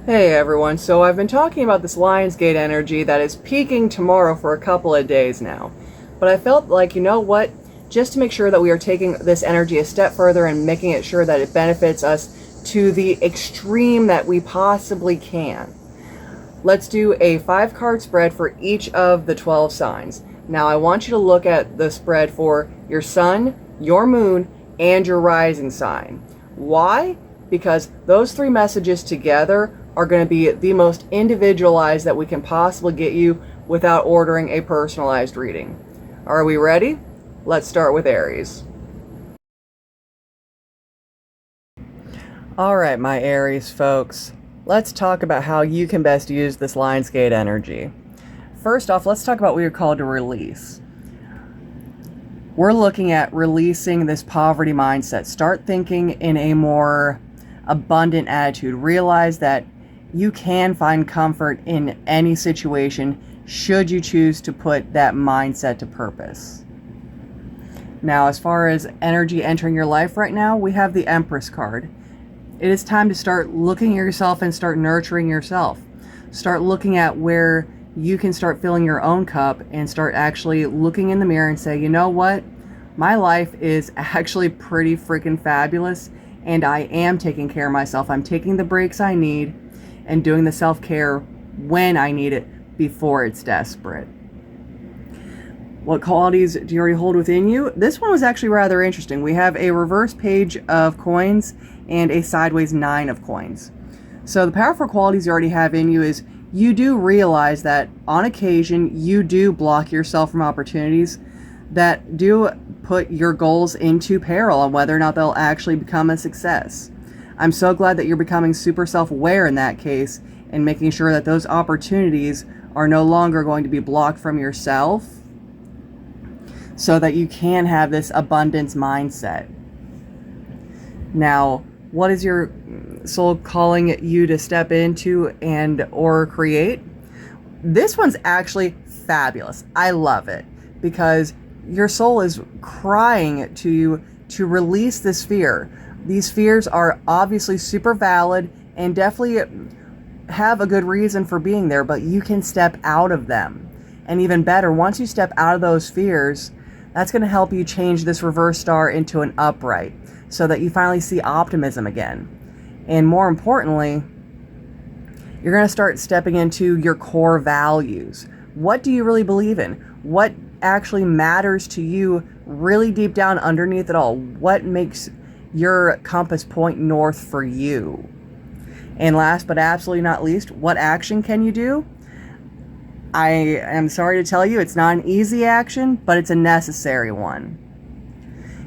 Hey everyone, so I've been talking about this Lionsgate energy that is peaking tomorrow for a couple of days now. But I felt like, you know what, just to make sure that we are taking this energy a step further and making it sure that it benefits us to the extreme that we possibly can. Let's do a 5-card spread for each of the 12 signs. Now I want you to look at the spread for your sun, your moon, and your rising sign. Why? Because those 3 messages together are going to be the most individualized that we can possibly get you without ordering a personalized reading. Are we ready? Let's start with Aries. Alright, my Aries folks, let's talk about how you can best use this Lionsgate energy. First off, let's talk about what you're called to release. We're looking at releasing this poverty mindset. Start thinking in a more abundant attitude. Realize that you can find comfort in any situation should you choose to put that mindset to purpose. Now, as far as energy entering your life right now, we have the Empress card. It is time to start looking at yourself and start nurturing yourself. Start looking at where you can start filling your own cup and start actually looking in the mirror and say, you know what? My life is actually pretty freaking fabulous, and I am taking care of myself. I'm taking the breaks I need and doing the self-care when I need it before it's desperate. What qualities do you already hold within you? This one was actually rather interesting. We have a reverse page of coins and a sideways 9 of coins. So the powerful qualities you already have in you is you do realize that on occasion you do block yourself from opportunities that do put your goals into peril on whether or not they'll actually become a success. I'm so glad that you're becoming super self-aware in that case and making sure that those opportunities are no longer going to be blocked from yourself so that you can have this abundance mindset. Now, what is your soul calling you to step into and or create? This one's actually fabulous. I love it because your soul is crying to you to release this fear. These fears are obviously super valid and definitely have a good reason for being there, but you can step out of them. And even better, once you step out of those fears, that's going to help you change this reverse star into an upright so that you finally see optimism again. And more importantly, you're going to start stepping into your core values. What do you really believe in? What actually matters to you really deep down underneath it all? What makes your compass point north for you? And last but absolutely not least, what action can you do? I am sorry to tell you, it's not an easy action, but it's a necessary one.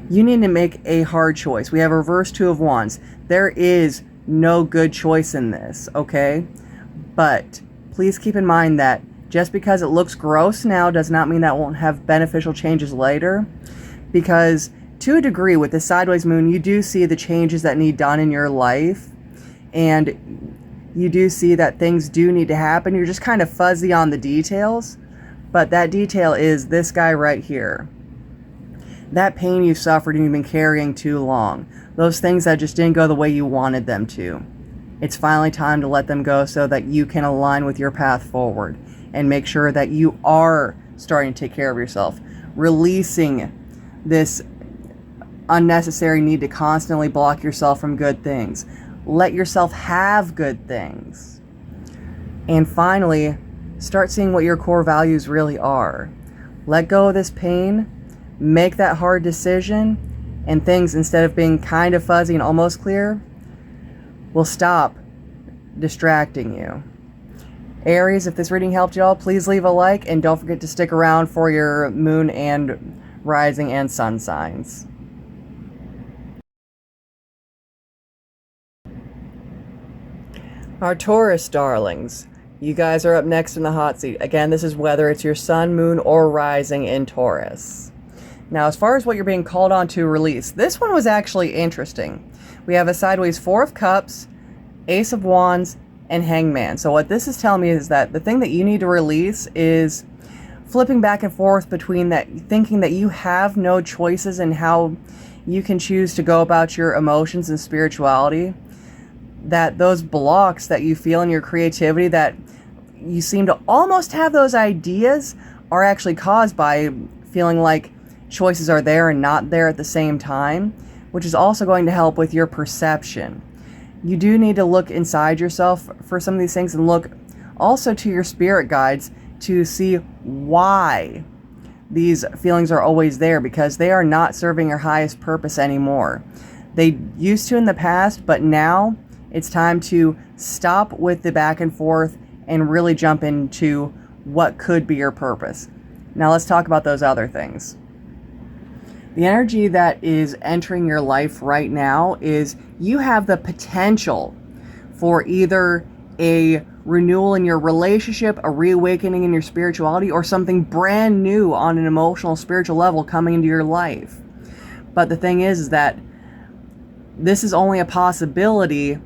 You need to make a hard choice. We have a reverse 2 of wands. There is no good choice in this, okay? But please keep in mind that just because it looks gross now does not mean that won't have beneficial changes later, because to a degree, with the sideways moon, you do see the changes that need done in your life, and you do see that things do need to happen. You're just kind of fuzzy on the details, but that detail is this guy right here. That pain you suffered and you've been carrying too long. Those things that just didn't go the way you wanted them to. It's finally time to let them go so that you can align with your path forward and make sure that you are starting to take care of yourself. Releasing this unnecessary need to constantly block yourself from good things. Let yourself have good things. And finally, start seeing what your core values really are. Let go of this pain, make that hard decision, and things, instead of being kind of fuzzy and almost clear, will stop distracting you. Aries, if this reading helped you all, please leave a like and don't forget to stick around for your moon and rising and sun signs. Our Taurus darlings, you guys are up next in the hot seat. Again, this is whether it's your sun, moon, or rising in Taurus. Now, as far as what you're being called on to release, this one was actually interesting. We have a sideways 4 of Cups, Ace of Wands, and Hangman. So what this is telling me is that the thing that you need to release is flipping back and forth between that, thinking that you have no choices in how you can choose to go about your emotions and spirituality. that those blocks that you feel in your creativity, that you seem to almost have those ideas, are actually caused by feeling like choices are there and not there at the same time, which is also going to help with your perception. You do need to look inside yourself for some of these things, and look also to your spirit guides to see why these feelings are always there, because they are not serving your highest purpose anymore. They used to in the past, but now it's time to stop with the back and forth and really jump into what could be your purpose. Now let's talk about those other things. The energy that is entering your life right now is you have the potential for either a renewal in your relationship, a reawakening in your spirituality, or something brand new on an emotional, spiritual level coming into your life. But the thing is that this is only a possibility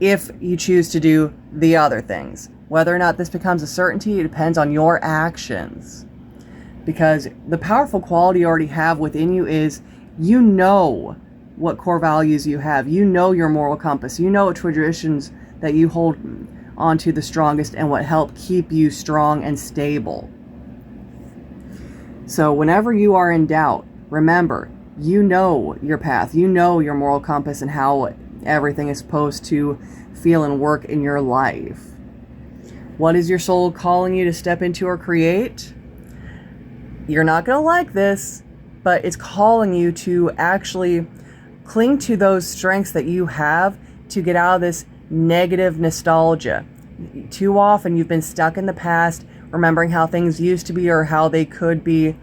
if you choose to do the other things. Whether or not this becomes a certainty, it depends on your actions. Because the powerful quality you already have within you is, you know what core values you have. You know your moral compass. You know what traditions that you hold onto the strongest and what help keep you strong and stable. So whenever you are in doubt, remember, you know your path. You know your moral compass and how everything is supposed to feel and work in your life. What is your soul calling you to step into or create? You're not going to like this, but it's calling you to actually cling to those strengths that you have to get out of this negative nostalgia. Too often you've been stuck in the past, remembering how things used to be or how they could be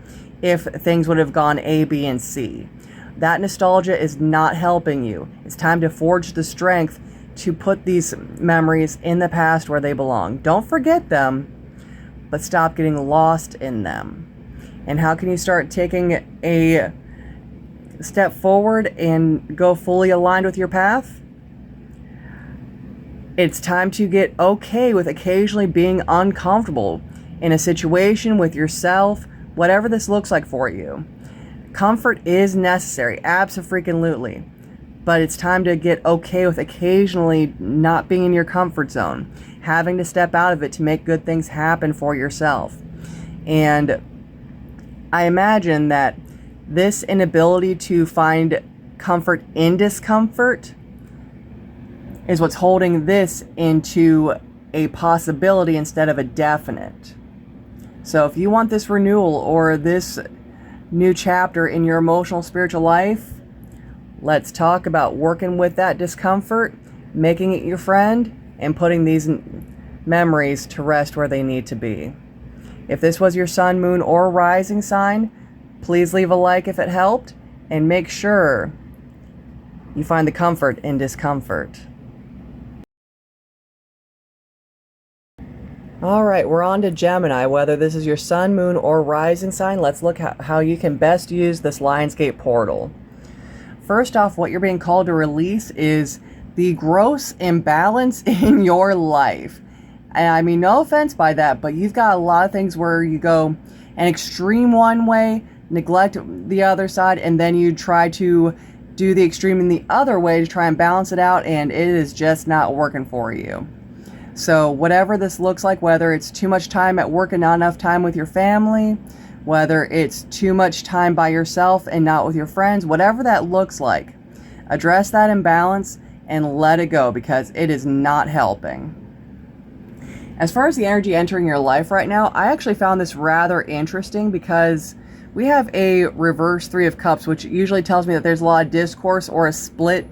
if things would have gone A, B, and C. That nostalgia is not helping you. It's time to forge the strength to put these memories in the past where they belong. Don't forget them, but stop getting lost in them. And how can you start taking a step forward and go fully aligned with your path? It's time to get okay with occasionally being uncomfortable in a situation with yourself, whatever this looks like for you. Comfort is necessary, abso-freaking-lutely. But it's time to get okay with occasionally not being in your comfort zone, having to step out of it to make good things happen for yourself. And I imagine that this inability to find comfort in discomfort is what's holding this into a possibility instead of a definite. So if you want this renewal or this new chapter in your emotional, spiritual life, let's talk about working with that discomfort, making it your friend, and putting these memories to rest where they need to be. If this was your sun, moon, or rising sign, please leave a like if it helped, and make sure you find the comfort in discomfort. Alright, we're on to Gemini. Whether this is your sun, moon, or rising sign, let's look at how you can best use this Lionsgate portal. First off, what you're being called to release is the gross imbalance in your life. And I mean, no offense by that, but you've got a lot of things where you go an extreme one way, neglect the other side, and then you try to do the extreme in the other way to try and balance it out, and it is just not working for you. So whatever this looks like, whether it's too much time at work and not enough time with your family, whether it's too much time by yourself and not with your friends, whatever that looks like, address that imbalance and let it go, because it is not helping. As far as the energy entering your life right now, I actually found this rather interesting because we have a reverse Three of Cups, which usually tells me that there's a lot of discourse or a split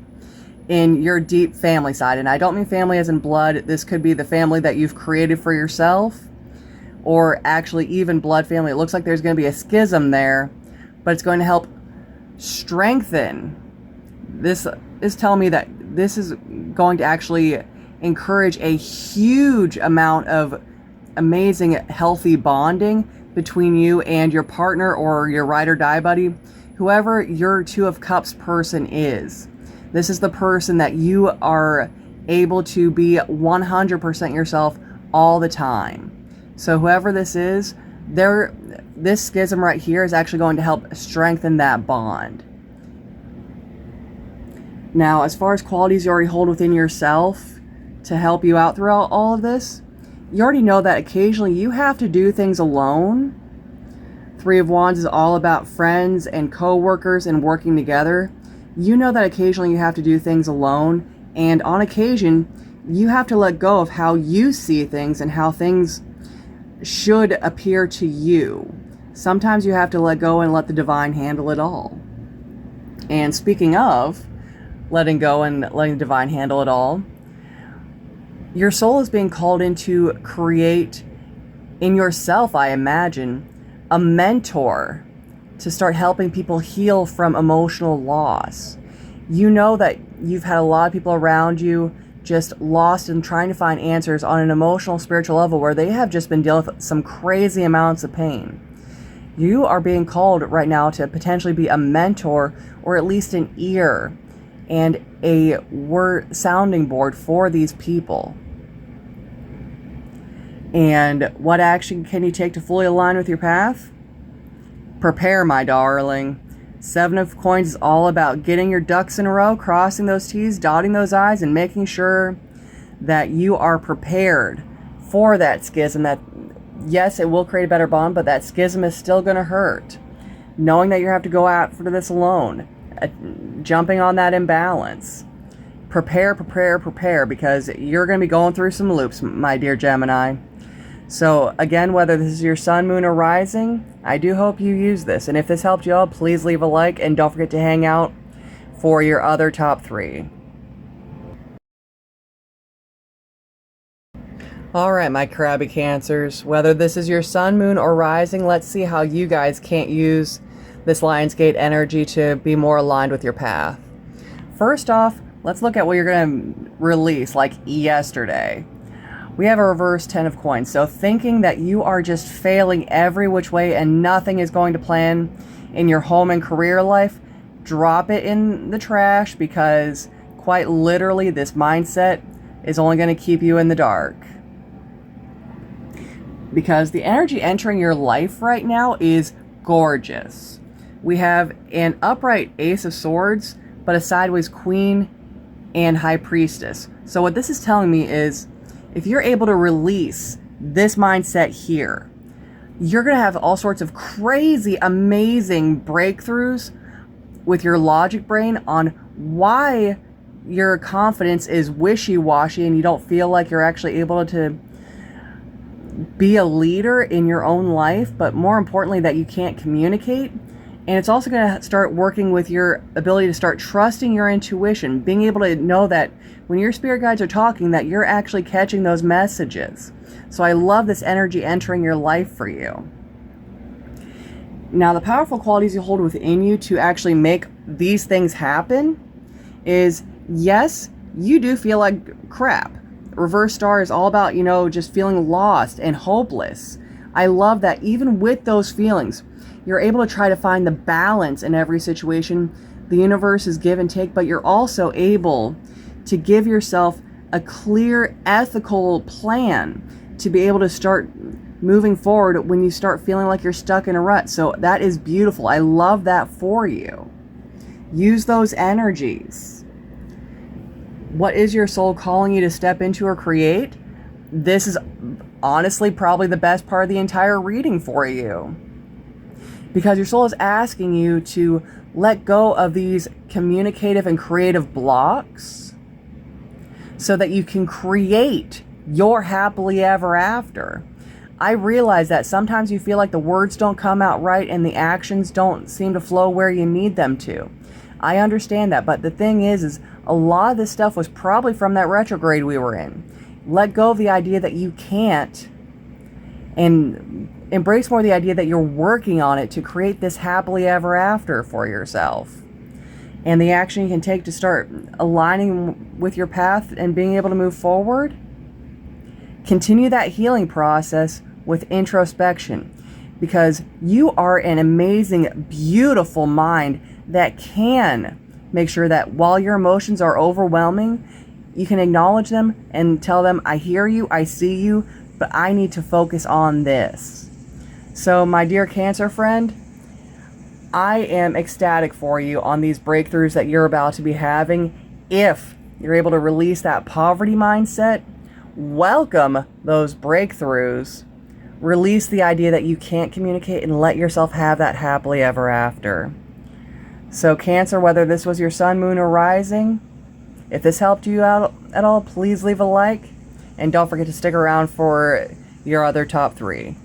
in your deep family side. And I don't mean family as in blood. This could be the family that you've created for yourself, or actually even blood family. It looks like there's going to be a schism there, but it's going to help strengthen. This is telling me that this is going to actually encourage a huge amount of amazing, healthy bonding between you and your partner or your ride or die buddy, whoever your Two of Cups person is. This is the person that you are able to be 100% yourself all the time. So whoever this is, this schism right here is actually going to help strengthen that bond. Now, as far as qualities you already hold within yourself to help you out throughout all of this, you already know that occasionally you have to do things alone. Three of Wands is all about friends and co-workers and working together. You know that occasionally you have to do things alone, and on occasion, you have to let go of how you see things and how things should appear to you. Sometimes you have to let go and let the divine handle it all. And speaking of letting go and letting the divine handle it all, your soul is being called in to create in yourself, I imagine, a mentor to start helping people heal from emotional loss. You know that you've had a lot of people around you just lost and trying to find answers on an emotional, spiritual level where they have just been dealing with some crazy amounts of pain. You are being called right now to potentially be a mentor, or at least an ear and a word sounding board for these people. And what action can you take to fully align with your path? Prepare, my darling. Seven of Coins is all about getting your ducks in a row, crossing those T's, dotting those I's, and making sure that you are prepared for that schism. That, yes, it will create a better bond, but that schism is still going to hurt. Knowing that you have to go after this alone, jumping on that imbalance. Prepare, prepare, prepare, because you're going to be going through some loops, my dear Gemini. So again, whether this is your sun, moon, or rising, I do hope you use this. And if this helped you out, please leave a like and don't forget to hang out for your other top 3. Alright, my crabby Cancers, whether this is your sun, moon, or rising, let's see how you guys can't use this Lionsgate energy to be more aligned with your path. First off, let's look at what you're going to release, like yesterday. We have a reverse 10 of Coins. So thinking that you are just failing every which way and nothing is going to plan in your home and career life, drop it in the trash, because quite literally this mindset is only going to keep you in the dark. Because the energy entering your life right now is gorgeous. We have an upright Ace of Swords, but a sideways Queen and High Priestess. So what this is telling me is, if you're able to release this mindset here, you're going to have all sorts of crazy, amazing breakthroughs with your logic brain on why your confidence is wishy-washy and you don't feel like you're actually able to be a leader in your own life, but more importantly, that you can't communicate. And it's also going to start working with your ability to start trusting your intuition, being able to know that when your spirit guides are talking, that you're actually catching those messages. So I love this energy entering your life for you. Now, the powerful qualities you hold within you to actually make these things happen is, yes, you do feel like crap. Reverse Star is all about, just feeling lost and hopeless. I love that even with those feelings, you're able to try to find the balance in every situation. The universe is give and take, but you're also able to give yourself a clear, ethical plan to be able to start moving forward when you start feeling like you're stuck in a rut. So that is beautiful. I love that for you. Use those energies. What is your soul calling you to step into or create? This is honestly probably the best part of the entire reading for you. Because your soul is asking you to let go of these communicative and creative blocks so that you can create your happily ever after. I realize that sometimes you feel like the words don't come out right and the actions don't seem to flow where you need them to. I understand that, but the thing is a lot of this stuff was probably from that retrograde we were in. Let go of the idea that you can't, and embrace more the idea that you're working on it to create this happily ever after for yourself. And the action you can take to start aligning with your path and being able to move forward. Continue that healing process with introspection, because you are an amazing, beautiful mind that can make sure that while your emotions are overwhelming, you can acknowledge them and tell them, I hear you, I see you, but I need to focus on this. So my dear Cancer friend, I am ecstatic for you on these breakthroughs that you're about to be having. if you're able to release that poverty mindset, welcome those breakthroughs, release the idea that you can't communicate, and let yourself have that happily ever after. So Cancer, whether this was your sun, moon, or rising, if this helped you out at all, please leave a like. And don't forget to stick around for your other top 3.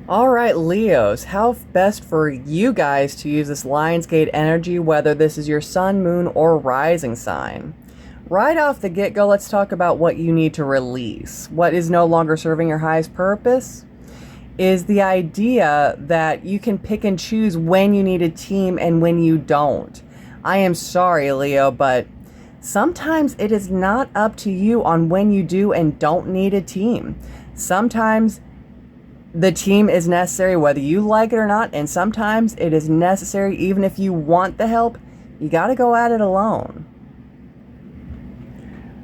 Alright, Leos, how best for you guys to use this Lionsgate energy, whether this is your sun, moon, or rising sign? Right off the get-go, let's talk about what you need to release. What is no longer serving your highest purpose is the idea that you can pick and choose when you need a team and when you don't. I am sorry, Leo, but sometimes it is not up to you on when you do and don't need a team. Sometimes the team is necessary whether you like it or not, and sometimes it is necessary even if you want the help. You got to go at it alone.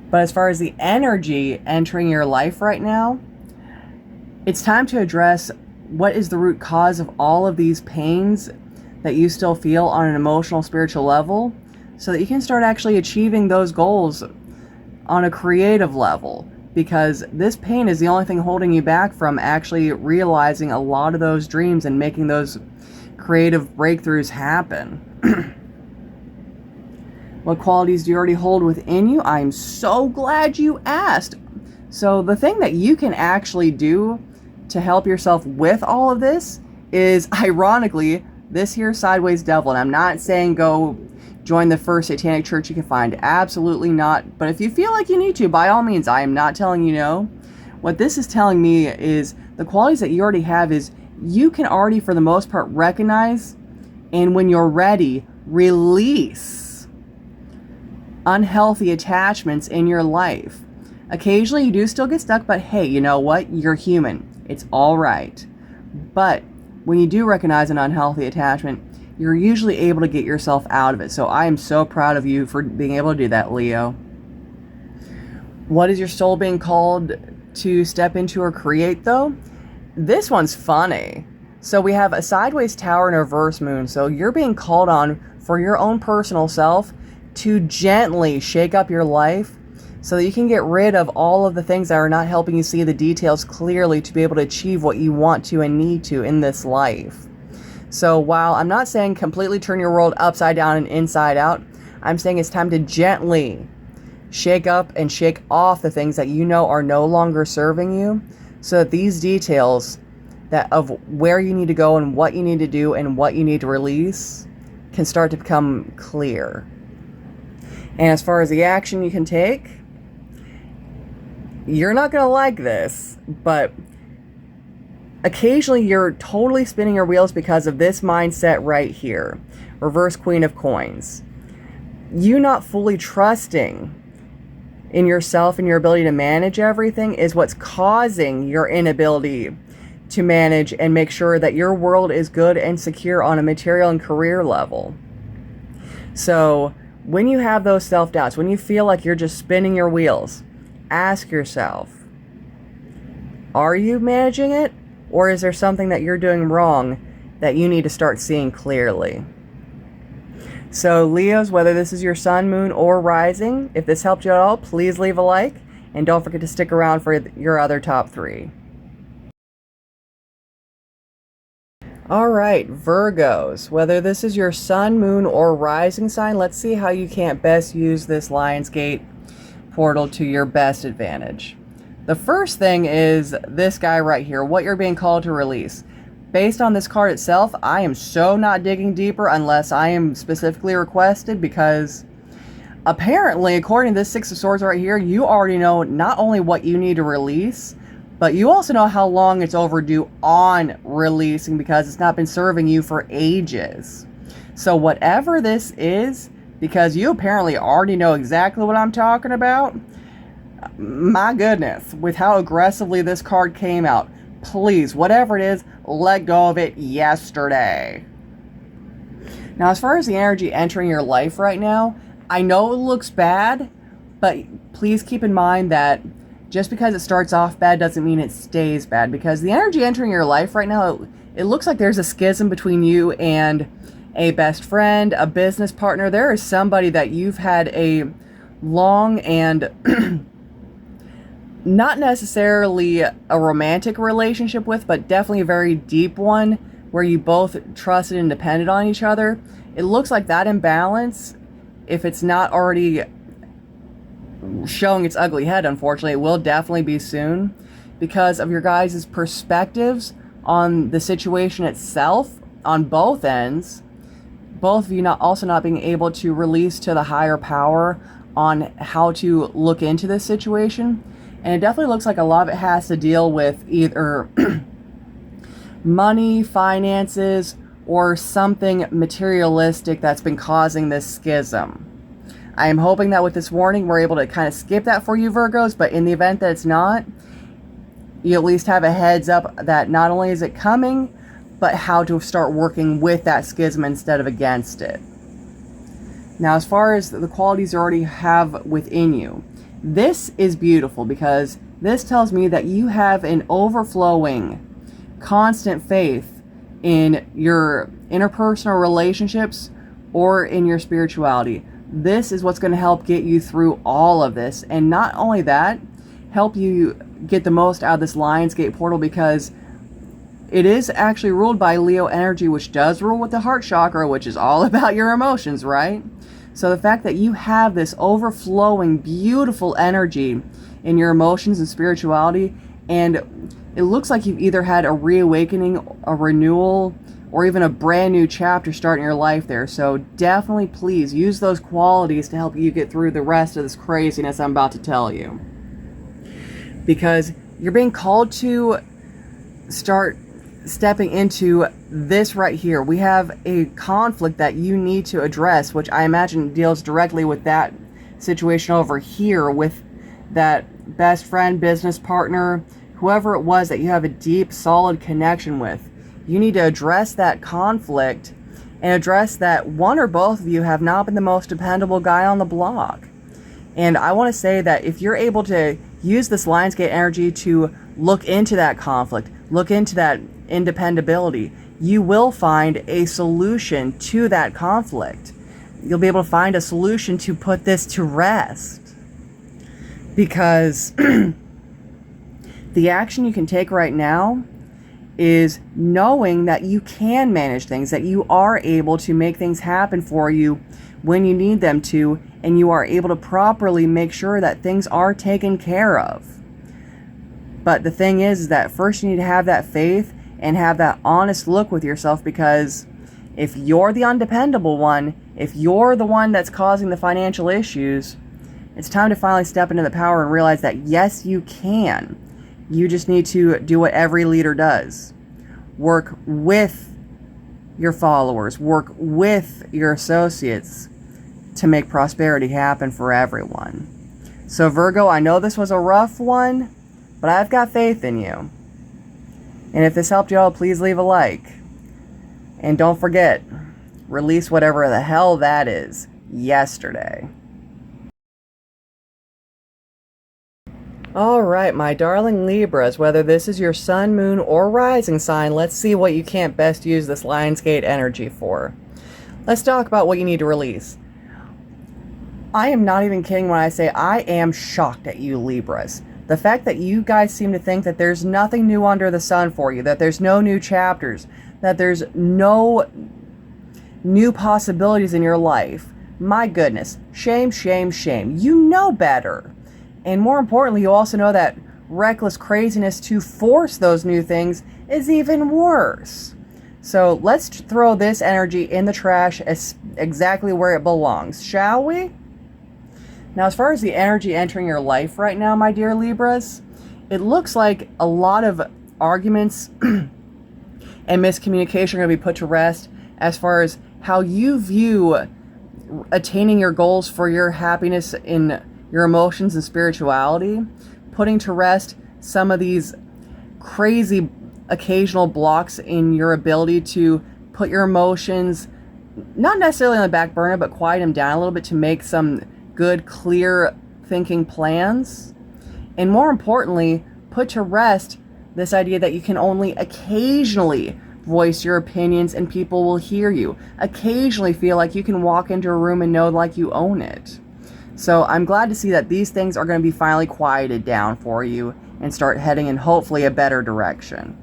But as far as the energy entering your life right now, it's time to address what is the root cause of all of these pains that you still feel on an emotional, spiritual level, so that you can start actually achieving those goals on a creative level. Because this pain is the only thing holding you back from actually realizing a lot of those dreams and making those creative breakthroughs happen. What qualities do you already hold within you? I'm so glad you asked. So the thing that you can actually do to help yourself with all of this is, ironically, this here sideways devil. And I'm not saying go join the first satanic church you can find. Absolutely not. But if you feel like you need to, by all means, I am not telling you no. What this is telling me is the qualities that you already have is you can already, for the most part, recognize, and when you're ready, release unhealthy attachments in your life. Occasionally you do still get stuck, but hey, you know what? You're human. It's all right. But when you do recognize an unhealthy attachment, you're usually able to get yourself out of it. So I am so proud of you for being able to do that, Leo. What is your soul being called to step into or create, though? This one's funny. So we have a sideways tower and a reverse moon. So you're being called on for your own personal self to gently shake up your life so that you can get rid of all of the things that are not helping you see the details clearly to be able to achieve what you want to and need to in this life. So while I'm not saying completely turn your world upside down and inside out, I'm saying it's time to gently shake up and shake off the things that you know are no longer serving you, so that these details that of where you need to go and what you need to do and what you need to release can start to become clear. And as far as the action you can take, you're not going to like this, but occasionally you're totally spinning your wheels because of this mindset right here. Reverse Queen of Coins. You not fully trusting in yourself and your ability to manage everything is what's causing your inability to manage and make sure that your world is good and secure on a material and career level. So when you have those self-doubts, when you feel like you're just spinning your wheels, ask yourself, are you managing it? Or is there something that you're doing wrong that you need to start seeing clearly? So Leos, whether this is your sun, moon, or rising, if this helped you at all, please leave a like. And don't forget to stick around for your other top 3. Alright, Virgos, whether this is your sun, moon, or rising sign, let's see how you can best use this Lionsgate portal to your best advantage. The first thing is this guy right here, what you're being called to release. Based on this card itself, I am so not digging deeper unless I am specifically requested, because apparently, according to this Six of Swords right here, you already know not only what you need to release, but you also know how long it's overdue on releasing, because it's not been serving you for ages. So whatever this is, because you apparently already know exactly what I'm talking about, my goodness, with how aggressively this card came out, please, whatever it is, let go of it yesterday. Now, as far as the energy entering your life right now, I know it looks bad, but please keep in mind that just because it starts off bad doesn't mean it stays bad, because the energy entering your life right now, it looks like there's a schism between you and a best friend, a business partner. There is somebody that you've had a long and not necessarily a romantic relationship with, but definitely a very deep one where you both trusted and depended on each other. It looks like that imbalance, if it's not already showing its ugly head, unfortunately, it will definitely be soon, because of your guys' perspectives on the situation itself on both ends. Both of you not being able to release to the higher power on how to look into this situation. And it definitely looks like a lot of it has to deal with either money, finances, or something materialistic that's been causing this schism. I am hoping that with this warning, we're able to kind of skip that for you, Virgos, but in the event that it's not, you at least have a heads up that not only is it coming, but how to start working with that schism instead of against it. Now, as far as the qualities you already have within you, this is beautiful because this tells me that you have an overflowing, constant faith in your interpersonal relationships or in your spirituality. This is what's going to help get you through all of this. And not only that, help you get the most out of this Lionsgate portal, because it is actually ruled by Leo energy, which does rule with the heart chakra, which is all about your emotions, right? So the fact that you have this overflowing, beautiful energy in your emotions and spirituality, and it looks like you've either had a reawakening, a renewal, or even a brand new chapter starting your life there. So definitely please use those qualities to help you get through the rest of this craziness I'm about to tell you. Because you're being called to start stepping into this right here. We have a conflict that you need to address, which I imagine deals directly with that situation over here with that best friend, business partner, whoever it was that you have a deep, solid connection with. You need to address that conflict and address that one or both of you have not been the most dependable guy on the block. And I want to say that if you're able to use this Lionsgate energy to look into that conflict, look into that independability, you will find a solution to that conflict. You'll be able to find a solution to put this to rest. Because the action you can take right now is knowing that you can manage things, that you are able to make things happen for you when you need them to, and you are able to properly make sure that things are taken care of. But the thing is that first you need to have that faith and have that honest look with yourself, because if you're the undependable one, if you're the one that's causing the financial issues, it's time to finally step into the power and realize that yes, you can. You just need to do what every leader does. Work with your followers, work with your associates to make prosperity happen for everyone. So Virgo, I know this was a rough one, but I've got faith in you. And if this helped you out, please leave a like. And don't forget, release whatever the hell that is yesterday. Alright, my darling Libras, whether this is your sun, moon, or rising sign, let's see what you can't best use this Lionsgate energy for. Let's talk about what you need to release. I am not even kidding when I say I am shocked at you, Libras. The fact that you guys seem to think that there's nothing new under the sun for you, that there's no new chapters, that there's no new possibilities in your life. My goodness, shame, shame, shame. You know better. And more importantly, you also know that reckless craziness to force those new things is even worse. So let's throw this energy in the trash exactly where it belongs, shall we? Now, as far as the energy entering your life right now, my dear Libras, it looks like a lot of arguments and miscommunication are going to be put to rest as far as how you view attaining your goals for your happiness in your emotions and spirituality, putting to rest some of these crazy occasional blocks in your ability to put your emotions, not necessarily on the back burner, but quiet them down a little bit to make some good, clear thinking plans. And more importantly, put to rest this idea that you can only occasionally voice your opinions, and people will hear you. Occasionally feel like you can walk into a room and know like you own it. So I'm glad to see that these things are going to be finally quieted down for you and start heading in hopefully a better direction.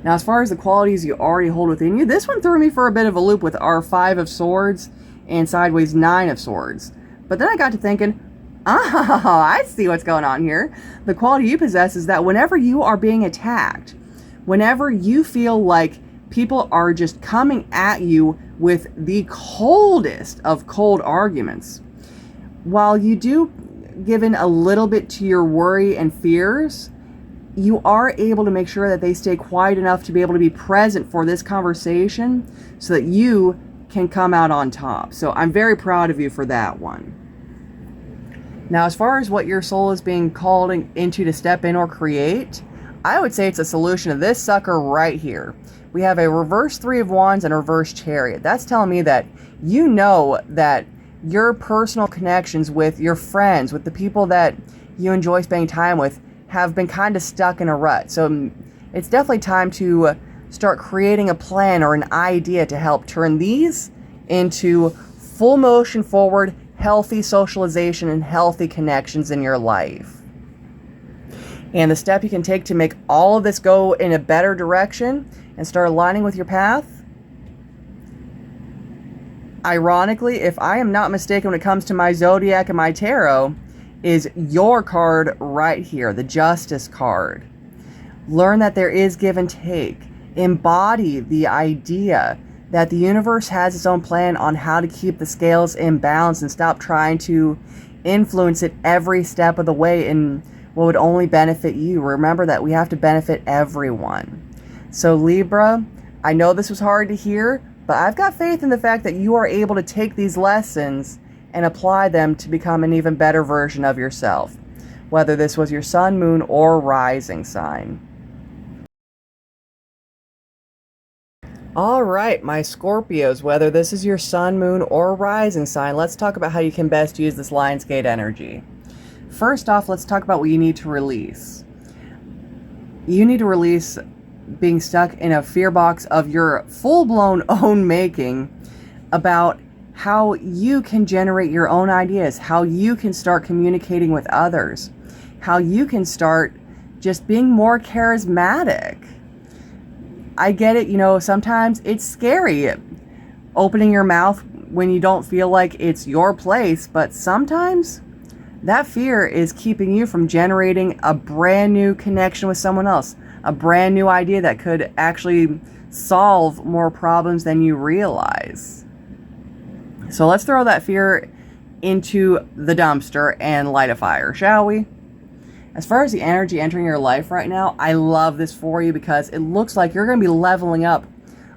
Now, as far as the qualities you already hold within you, this one threw me for a bit of a loop with our 5 of Swords and sideways 9 of Swords. But then I got to thinking, I see what's going on here. The quality you possess is that whenever you are being attacked, whenever you feel like people are just coming at you with the coldest of cold arguments, while you do give in a little bit to your worry and fears, you are able to make sure that they stay quiet enough to be able to be present for this conversation so that you can come out on top. So I'm very proud of you for that one. Now, as far as what your soul is being called into to step in or create, I would say it's a solution to this sucker right here. We have a reverse 3 of Wands and a reverse Chariot. That's telling me that you know that your personal connections with your friends, with the people that you enjoy spending time with, have been kind of stuck in a rut. So it's definitely time to start creating a plan or an idea to help turn these into full motion forward, healthy socialization and healthy connections in your life. And the step you can take to make all of this go in a better direction and start aligning with your path, ironically, if I am not mistaken when it comes to my Zodiac and my Tarot, is your card right here, the Justice card. Learn that there is give and take. Embody the idea that the universe has its own plan on how to keep the scales in balance and stop trying to influence it every step of the way in what would only benefit you. Remember that we have to benefit everyone. So Libra, I know this was hard to hear, but I've got faith in the fact that you are able to take these lessons and apply them to become an even better version of yourself, whether this was your sun, moon, or rising sign. All right, my Scorpios, whether this is your sun, moon, or rising sign, let's talk about how you can best use this Lionsgate energy. First off, let's talk about what you need to release. You need to release being stuck in a fear box of your full-blown own making about how you can generate your own ideas, how you can start communicating with others, how you can start just being more charismatic. I get it, sometimes it's scary opening your mouth when you don't feel like it's your place, but sometimes that fear is keeping you from generating a brand new connection with someone else, a brand new idea that could actually solve more problems than you realize. So let's throw that fear into the dumpster and light a fire, shall we? As far as the energy entering your life right now, I love this for you because it looks like you're going to be leveling up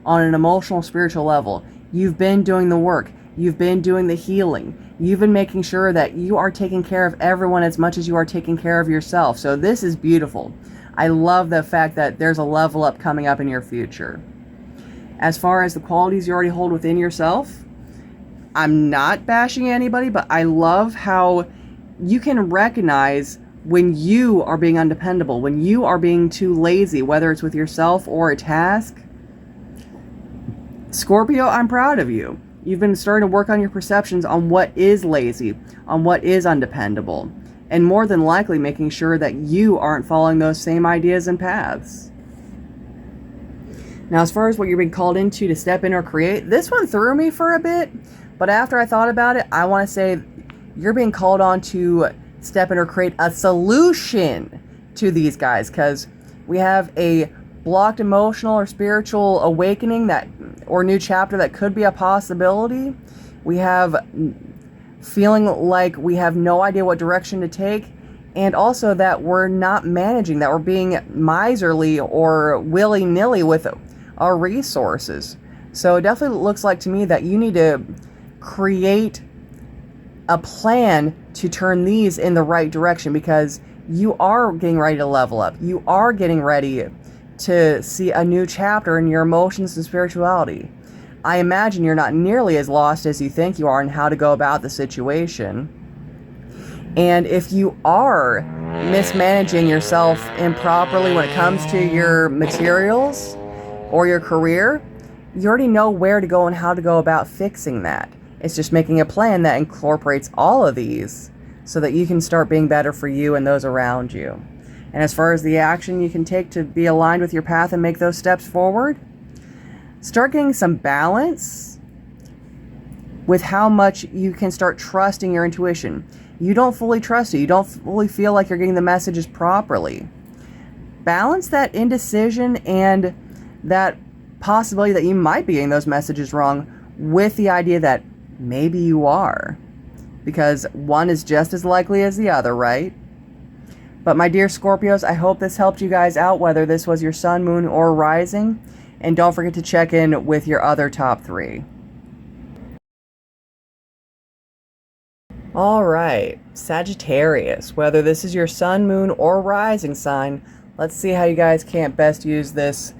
on an emotional, spiritual level. You've been doing the work. You've been doing the healing. You've been making sure that you are taking care of everyone as much as you are taking care of yourself. So this is beautiful. I love the fact that there's a level up coming up in your future. As far as the qualities you already hold within yourself, I'm not bashing anybody, but I love how you can recognize when you are being undependable, when you are being too lazy, whether it's with yourself or a task. Scorpio, I'm proud of you. You've been starting to work on your perceptions on what is lazy, on what is undependable, and more than likely making sure that you aren't following those same ideas and paths. Now, as far as what you're being called into to step in or create, this one threw me for a bit, but after I thought about it, I want to say you're being called on to step in or create a solution to these guys, because we have a blocked emotional or spiritual awakening or new chapter that could be a possibility. We have feeling like we have no idea what direction to take, and also that we're not managing, that we're being miserly or willy-nilly with our resources. So it definitely looks like to me that you need to create a plan to turn these in the right direction, because you are getting ready to level up. You are getting ready to see a new chapter in your emotions and spirituality. I imagine you're not nearly as lost as you think you are in how to go about the situation. And if you are mismanaging yourself improperly when it comes to your materials, or your career, you already know where to go and how to go about fixing that. It's just making a plan that incorporates all of these so that you can start being better for you and those around you. And as far as the action you can take to be aligned with your path and make those steps forward, start getting some balance with how much you can start trusting your intuition. You don't fully trust it. You don't fully feel like you're getting the messages properly. Balance that indecision and that possibility that you might be getting those messages wrong with the idea that maybe you are. Because one is just as likely as the other, right? But my dear Scorpios, I hope this helped you guys out, whether this was your sun, moon, or rising. And don't forget to check in with your other top 3. Alright, Sagittarius, whether this is your sun, moon, or rising sign, let's see how you guys can best use this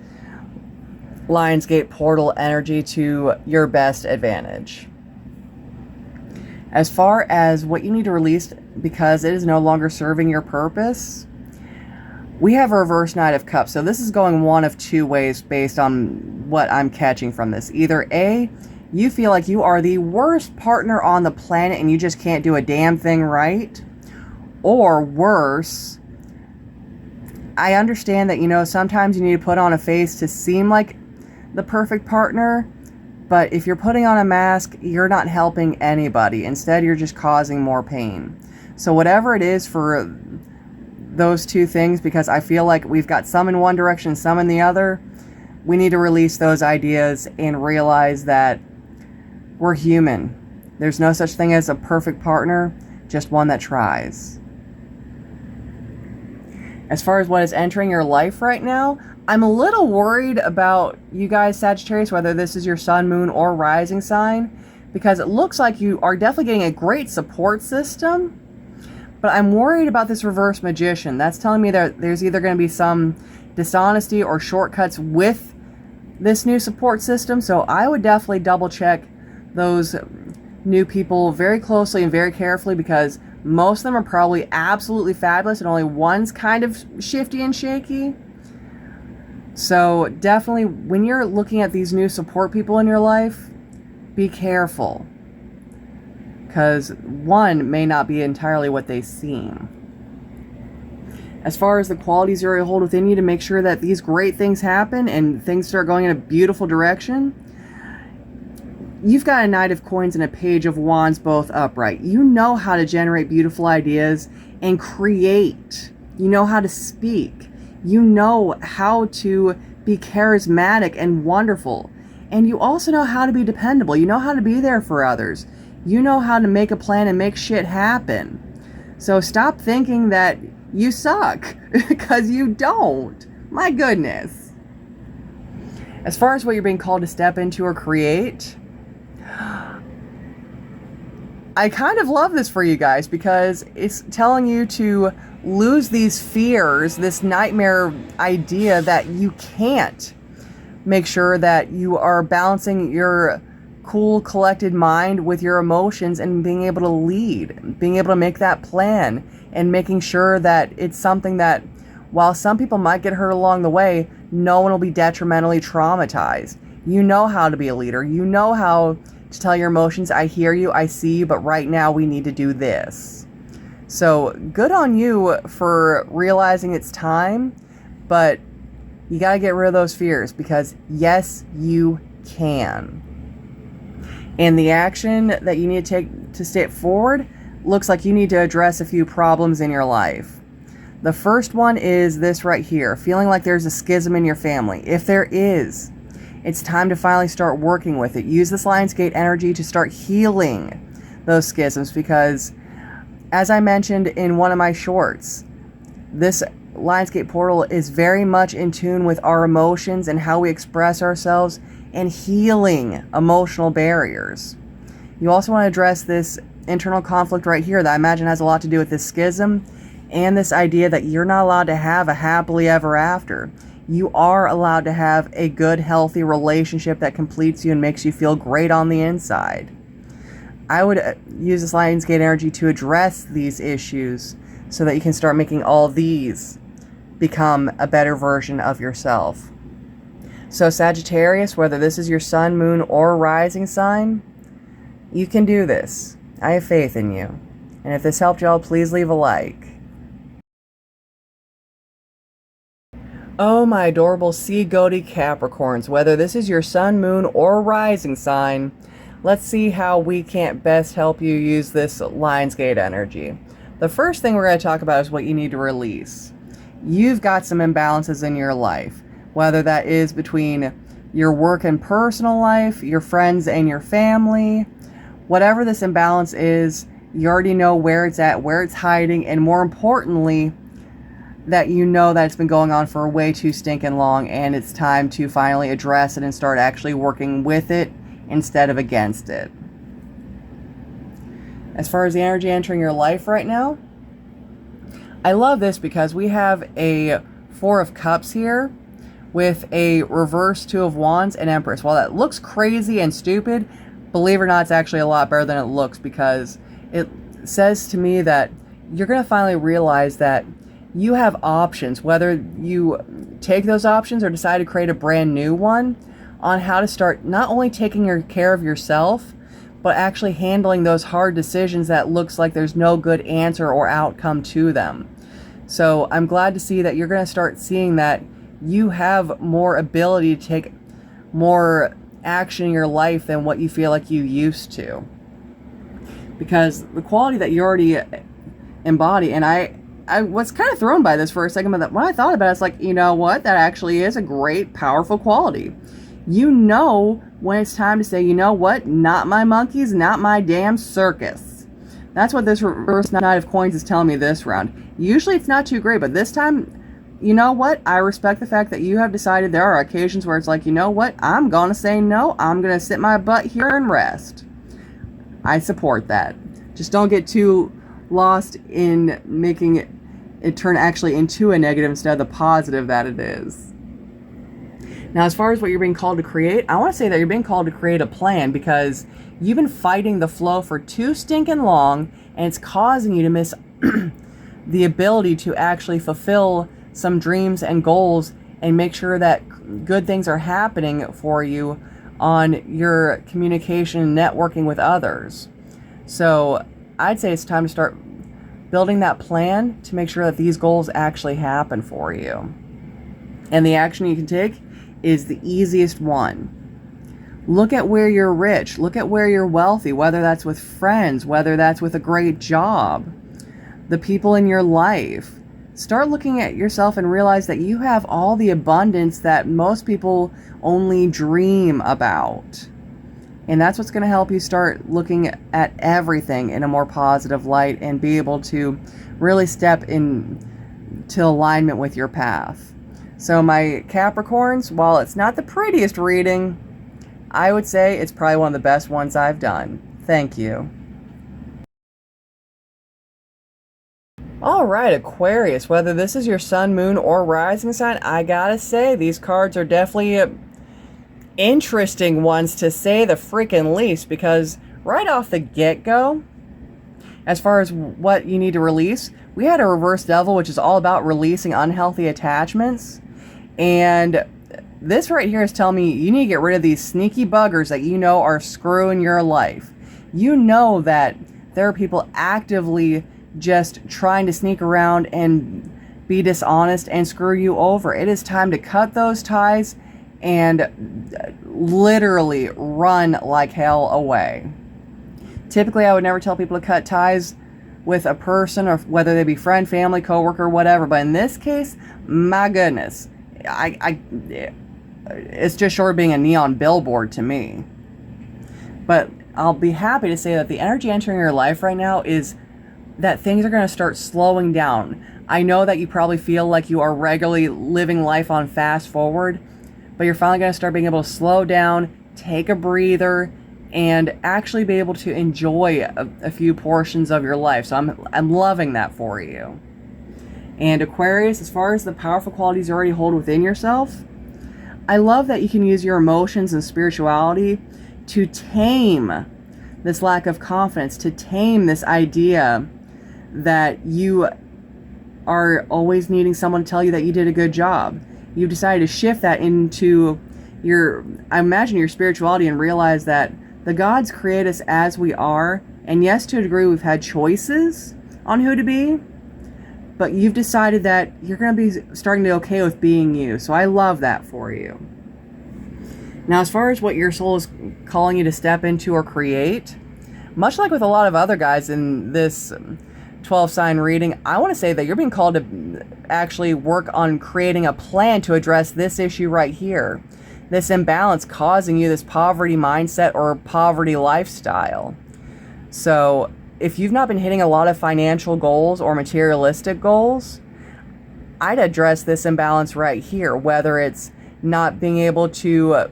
Lionsgate portal energy to your best advantage. As far as what you need to release because it is no longer serving your purpose, we have a reverse Knight of Cups. So this is going one of 2 ways based on what I'm catching from this. Either A, you feel like you are the worst partner on the planet and you just can't do a damn thing right. Or worse, I understand that, you know, sometimes you need to put on a face to seem like the perfect partner. But if you're putting on a mask, you're not helping anybody. Instead, you're just causing more pain. So whatever it is for those 2 things, because I feel like we've got some in one direction, some in the other, we need to release those ideas and realize that we're human. There's no such thing as a perfect partner, just one that tries. As far as what is entering your life right now, I'm a little worried about you guys, Sagittarius, whether this is your sun, moon, or rising sign, because it looks like you are definitely getting a great support system, but I'm worried about this reverse magician. That's telling me that there's either going to be some dishonesty or shortcuts with this new support system, so I would definitely double check those new people very closely and very carefully, because most of them are probably absolutely fabulous and only one's kind of shifty and shaky. So definitely, when you're looking at these new support people in your life, be careful, because one may not be entirely what they seem. As far as the qualities you already hold within you to make sure that these great things happen and things start going in a beautiful direction, you've got a Knight of Coins and a Page of Wands both upright. You know how to generate beautiful ideas and create. You know how to speak. You know how to be charismatic and wonderful. And you also know how to be dependable. You know how to be there for others. You know how to make a plan and make shit happen. So stop thinking that you suck, because you don't. My goodness. As far as what you're being called to step into or create, I kind of love this for you guys, because it's telling you to lose these fears, this nightmare idea that you can't. Make sure that you are balancing your cool, collected mind with your emotions and being able to lead, being able to make that plan, and making sure that it's something that, while some people might get hurt along the way, no one will be detrimentally traumatized. You know how to be a leader. You know how to tell your emotions, I hear you, I see you, but right now we need to do this. So good on you for realizing it's time, but you got to get rid of those fears, because yes, you can. And the action that you need to take to step forward looks like you need to address a few problems in your life. The first one is this right here, feeling like there's a schism in your family. If there is, it's time to finally start working with it. Use this Lionsgate energy to start healing those schisms, because as I mentioned in one of my shorts, this Lionsgate portal is very much in tune with our emotions and how we express ourselves and healing emotional barriers. You also want to address this internal conflict right here that I imagine has a lot to do with this schism and this idea that you're not allowed to have a happily ever after. You are allowed to have a good, healthy relationship that completes you and makes you feel great on the inside. I would use this Lionsgate energy to address these issues so that you can start making all these become a better version of yourself. So Sagittarius, whether this is your sun, moon, or rising sign, you can do this. I have faith in you. And if this helped y'all, please leave a like. Oh, my adorable sea-goaty Capricorns, whether this is your sun, moon, or rising sign, let's see how we can best help you use this Lionsgate energy. The first thing we're going to talk about is what you need to release. You've got some imbalances in your life, whether that is between your work and personal life, your friends and your family. Whatever this imbalance is, you already know where it's at, where it's hiding, and more importantly, that you know that it's been going on for way too stinking long, and it's time to finally address it and start actually working with it instead of against it. As far as the energy entering your life right now, I love this because we have a Four of Cups here with a reverse Two of Wands and Empress. While that looks crazy and stupid, believe it or not, it's actually a lot better than it looks, because it says to me that you're going to finally realize that you have options, whether you take those options or decide to create a brand new one, on how to start not only taking care of yourself, but actually handling those hard decisions that looks like there's no good answer or outcome to them. So I'm glad to see that you're going to start seeing that you have more ability to take more action in your life than what you feel like you used to. Because the quality that you already embody, and I was kind of thrown by this for a second, but when I thought about it, it's like, you know what? That actually is a great, powerful quality. You know when it's time to say, you know what? Not my monkeys, not my damn circus. That's what this reverse Knight of Coins is telling me this round. Usually it's not too great, but this time, you know what? I respect the fact that you have decided there are occasions where it's like, you know what? I'm going to say no. I'm going to sit my butt here and rest. I support that. Just don't get too lost in making it turn actually into a negative instead of the positive that it is. Now, as far as what you're being called to create, I want to say that you're being called to create a plan, because you've been fighting the flow for too stinking long, and it's causing you to miss the ability to actually fulfill some dreams and goals and make sure that good things are happening for you on your communication and networking with others. So I'd say it's time to start building that plan to make sure that these goals actually happen for you. And the action you can take is the easiest one. Look at where you're rich. Look at where you're wealthy, whether that's with friends, whether that's with a great job, the people in your life. Start looking at yourself and realize that you have all the abundance that most people only dream about. And that's what's going to help you start looking at everything in a more positive light and be able to really step into alignment with your path. So my Capricorns, while it's not the prettiest reading, I would say it's probably one of the best ones I've done. Thank you. All right, Aquarius, whether this is your sun, moon, or rising sign, I gotta say these cards are definitely interesting ones, to say the freaking least, because right off the get-go, as far as what you need to release, we had a reverse devil, which is all about releasing unhealthy attachments. And this right here is telling me you need to get rid of these sneaky buggers that you know are screwing your life. You know that there are people actively just trying to sneak around and be dishonest and screw you over. It is time to cut those ties and literally run like hell away. Typically, I would never tell people to cut ties with a person, or whether they be friend, family, coworker, whatever. But in this case, my goodness, it's just short of being a neon billboard to me. But I'll be happy to say that the energy entering your life right now is that things are going to start slowing down. I know that you probably feel like you are regularly living life on fast forward, but you're finally going to start being able to slow down, take a breather, and actually be able to enjoy a few portions of your life. So I'm loving that for you. And Aquarius, as far as the powerful qualities you already hold within yourself, I love that you can use your emotions and spirituality to tame this lack of confidence, to tame this idea that you are always needing someone to tell you that you did a good job. You've decided to shift that into I imagine your spirituality and realize that the gods create us as we are. And yes, to a degree, we've had choices on who to be, but you've decided that you're going to be starting to be okay with being you. So I love that for you. Now, as far as what your soul is calling you to step into or create, much like with a lot of other guys in this 12 sign reading, I want to say that you're being called to actually work on creating a plan to address this issue right here. This imbalance causing you this poverty mindset or poverty lifestyle. So if you've not been hitting a lot of financial goals or materialistic goals, I'd address this imbalance right here, whether it's not being able to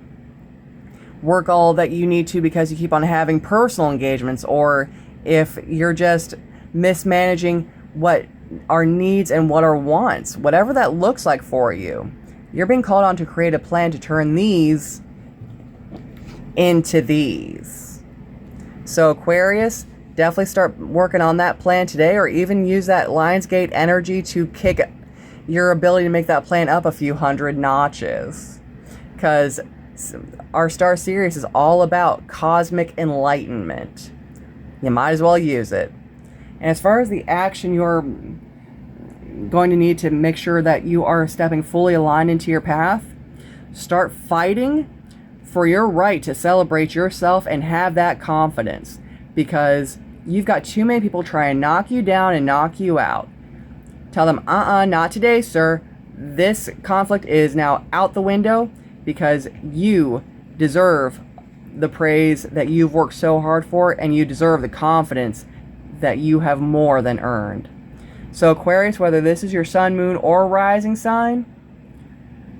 work all that you need to because you keep on having personal engagements, or if you're just mismanaging what are needs and what are wants, whatever that looks like for you, you're being called on to create a plan to turn these into these. So Aquarius, definitely start working on that plan today, or even use that Lionsgate energy to kick your ability to make that plan up a few hundred notches. Because our star Sirius is all about cosmic enlightenment. You might as well use it. And as far as the action you're going to need to make sure that you are stepping fully aligned into your path, start fighting for your right to celebrate yourself and have that confidence, because you've got too many people trying to knock you down and knock you out. Tell them, not today, sir. This conflict is now out the window, because you deserve the praise that you've worked so hard for, and you deserve the confidence that you have more than earned. So Aquarius, whether this is your sun, moon, or rising sign,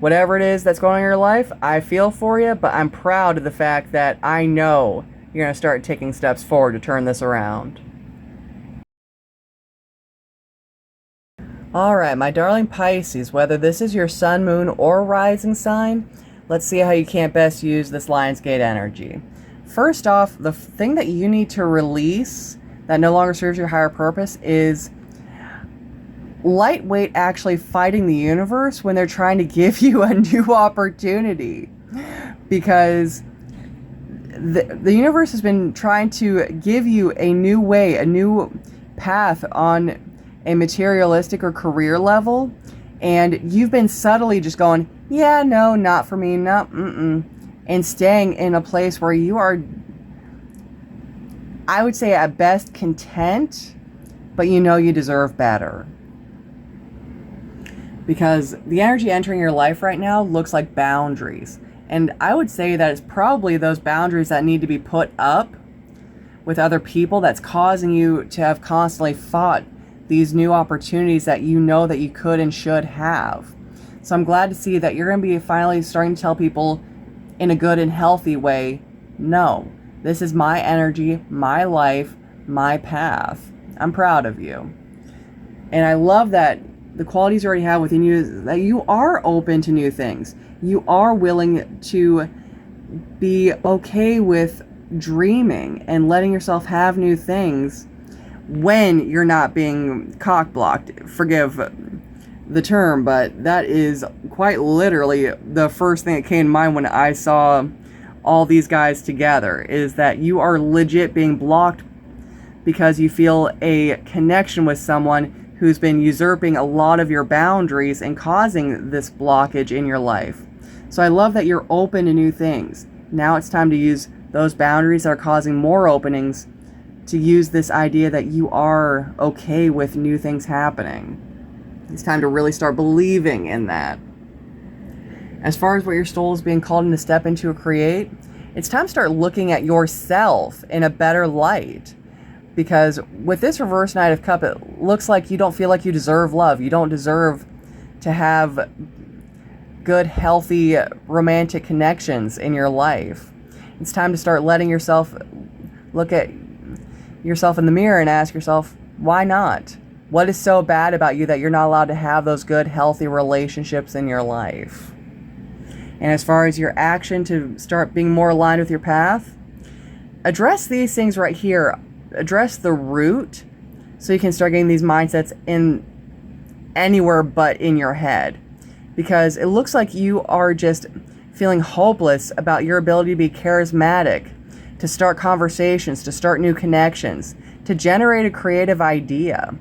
whatever it is that's going on in your life, I feel for you, but I'm proud of the fact that I know you're going to start taking steps forward to turn this around. All right, my darling Pisces, whether this is your sun, moon, or rising sign, let's see how you can best use this Lionsgate energy. First off, the thing that you need to release that no longer serves your higher purpose is lightweight actually fighting the universe when they're trying to give you a new opportunity. Because the universe has been trying to give you a new way, a new path on a materialistic or career level, and you've been subtly just going, yeah, no, not for me, no, and staying in a place where you are, I would say at best content, but you know you deserve better. Because the energy entering your life right now looks like boundaries. And I would say that it's probably those boundaries that need to be put up with other people that's causing you to have constantly fought these new opportunities that you know that you could and should have. So I'm glad to see that you're going to be finally starting to tell people in a good and healthy way, no, this is my energy, my life, my path. I'm proud of you. And I love that the qualities you already have within you is that you are open to new things. You are willing to be okay with dreaming and letting yourself have new things when you're not being cock-blocked. Forgive the term, but that is quite literally the first thing that came to mind when I saw all these guys together, is that you are legit being blocked because you feel a connection with someone who's been usurping a lot of your boundaries and causing this blockage in your life. So I love that you're open to new things. Now it's time to use those boundaries that are causing more openings to use this idea that you are okay with new things happening. It's time to really start believing in that. As far as what your soul is being called in to step into or create, it's time to start looking at yourself in a better light. Because with this reverse Knight of Cups, it looks like you don't feel like you deserve love. You don't deserve to have good, healthy, romantic connections in your life. It's time to start letting yourself look at yourself in the mirror and ask yourself, why not? What is so bad about you that you're not allowed to have those good, healthy relationships in your life? And as far as your action to start being more aligned with your path, address these things right here. Address the root so you can start getting these mindsets in anywhere but in your head. Because it looks like you are just feeling hopeless about your ability to be charismatic, to start conversations, to start new connections, to generate a creative idea.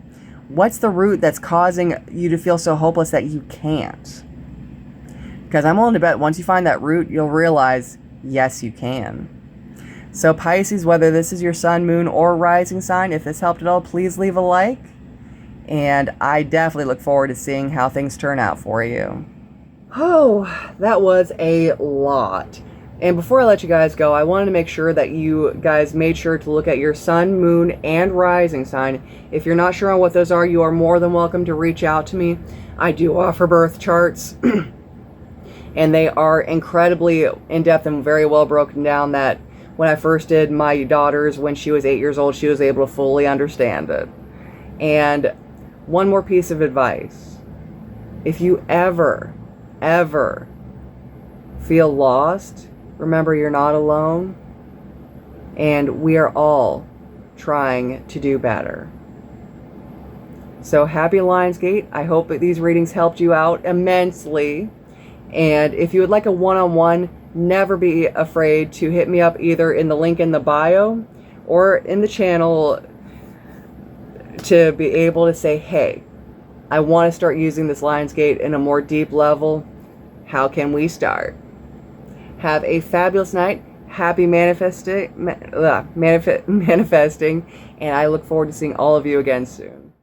What's the root that's causing you to feel so hopeless that you can't? Because I'm willing to bet once you find that root, you'll realize, yes, you can. So Pisces, whether this is your sun, moon, or rising sign, if this helped at all, please leave a like. And I definitely look forward to seeing how things turn out for you. Oh, that was a lot. And before I let you guys go, I wanted to make sure that you guys made sure to look at your sun, moon, and rising sign. If you're not sure on what those are, you are more than welcome to reach out to me. I do offer birth charts. And they are incredibly in-depth and very well broken down, that when I first did my daughter's when she was 8 years old, she was able to fully understand it. And one more piece of advice. If you ever feel lost, remember you're not alone, and we are all trying to do better. So happy Lionsgate. I hope that these readings helped you out immensely. And if you would like a one-on-one, never be afraid to hit me up either in the link in the bio or in the channel to be able to say, hey, I want to start using this Lionsgate in a more deep level. How can we start? Have a fabulous night. Happy manifesting. And I look forward to seeing all of you again soon.